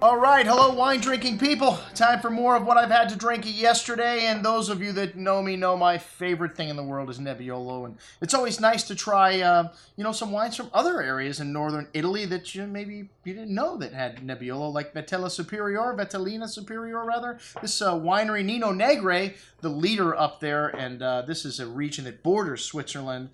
All right, hello wine drinking people. Time for more of what I've had to drink yesterday, and those of you that know me know my favorite thing in the world is Nebbiolo, and it's always nice to try, some wines from other areas in northern Italy that maybe you didn't know that had Nebbiolo, like Valtellina Superiore rather. This winery, Nino Negri, the leader up there, and this is a region that borders Switzerland,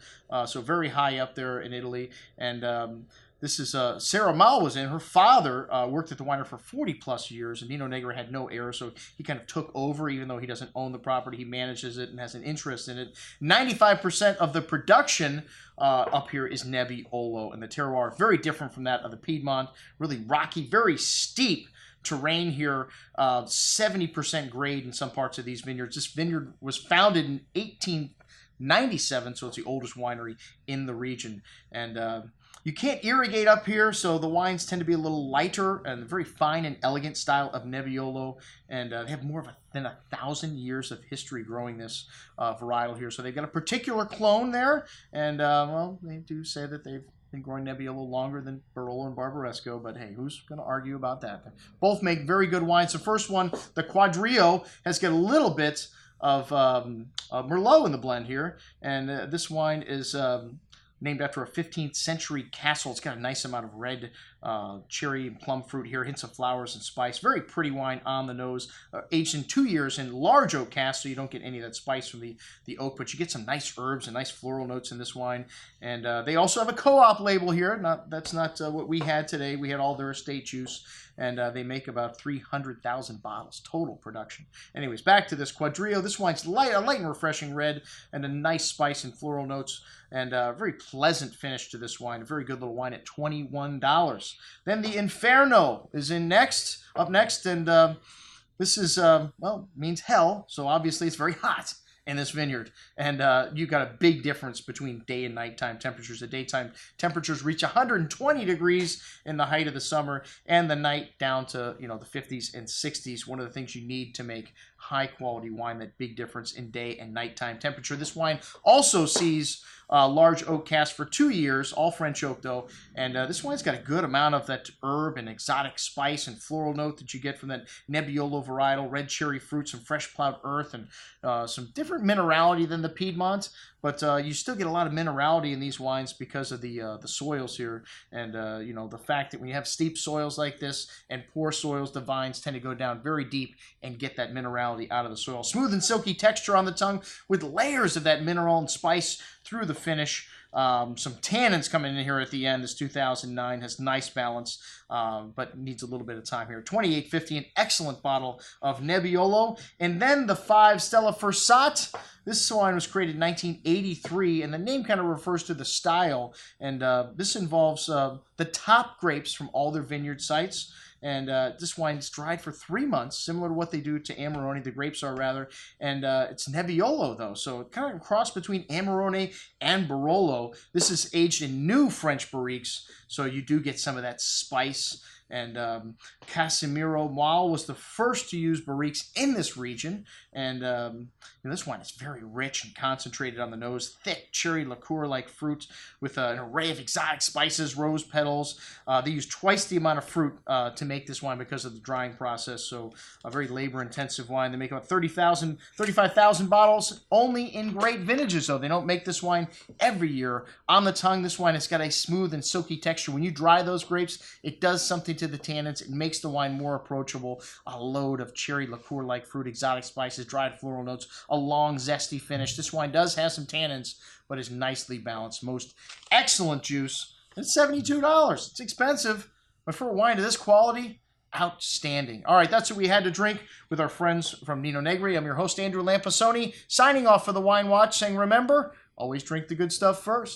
so very high up there in Italy, and this is Sarah Mal was in. Her father worked at the winery for 40 plus years, and Nino Negri had no heirs, so he kind of took over. Even though he doesn't own the property, he manages it and has an interest in it. 95% of the production up here is Nebbiolo, and the terroir very different from that of the Piedmont. Really rocky, very steep terrain here, 70% grade in some parts of these vineyards. This vineyard was founded in 1897, so it's the oldest winery in the region, and you can't irrigate up here, so the wines tend to be a little lighter and very fine and elegant style of Nebbiolo, and they have more than 1,000 years of history growing this varietal here. So they've got a particular clone there, and well, they do say that they've been growing Nebbiolo longer than Barolo and Barbaresco, but hey, who's going to argue about that? Both make very good wines. The first one, the Quadrio, has got a little bit of Merlot in the blend here, and this wine is named after a 15th century castle. It's got a nice amount of red cherry and plum fruit here, hints of flowers and spice. Very pretty wine on the nose. Aged in 2 years in large oak cask, so you don't get any of that spice from the oak, but you get some nice herbs and nice floral notes in this wine. And they also have a co-op label here. That's not what we had today. We had all their estate juice, and they make about 300,000 bottles total production. Anyways, back to this Quadrio. This wine's a light and refreshing red, and a nice spice and floral notes, and a very pleasant finish to this wine. A very good little wine at $21. Then the Inferno is up next, and this is, means hell, so obviously it's very hot in this vineyard, and you've got a big difference between day and nighttime temperatures. The daytime temperatures reach 120 degrees in the height of the summer, and the night down to the 50s and 60s. One of the things you need to make high quality wine, that big difference in day and nighttime temperature. This wine also sees large oak cask for 2 years, all French oak though, and this wine's got a good amount of that herb and exotic spice and floral note that you get from that Nebbiolo varietal, red cherry fruit, some fresh plowed earth, and some different minerality than the Piedmont, but you still get a lot of minerality in these wines because of the soils here, and the fact that when you have steep soils like this and poor soils, the vines tend to go down very deep and get that minerality out of the soil. Smooth and silky texture on the tongue with layers of that mineral and spice through the finish. Some tannins coming in here at the end. This 2009 has nice balance, but needs a little bit of time here. $28.50, an excellent bottle of Nebbiolo. And then the 5 Stella Forsat. This wine was created in 1983, and the name kind of refers to the style. And this involves the top grapes from all their vineyard sites. And this wine's dried for 3 months, similar to what they do to Amarone, the grapes are rather. And it's Nebbiolo, though, so kind of a cross between Amarone and Barolo. This is aged in new French barriques, so you do get some of that spice. And Casimiro Mal was the first to use barriques in this region. And this wine is very rich and concentrated on the nose, thick cherry liqueur-like fruit with an array of exotic spices, rose petals. They use twice the amount of fruit to make this wine because of the drying process, so a very labor-intensive wine. They make about 35,000 bottles only in great vintages, though. They don't make this wine every year. On the tongue, this wine has got a smooth and silky texture. When you dry those grapes, it does something to the tannins. It makes the wine more approachable. A load of cherry liqueur-like fruit, exotic spices, dried floral notes, a long zesty finish. This wine does have some tannins, but is nicely balanced. Most excellent juice. It's $72. It's expensive, but for a wine of this quality, outstanding. All right, that's what we had to drink with our friends from Nino Negri. I'm your host, Andrew Lampasoni, signing off for the Wine Watch, saying remember, always drink the good stuff first.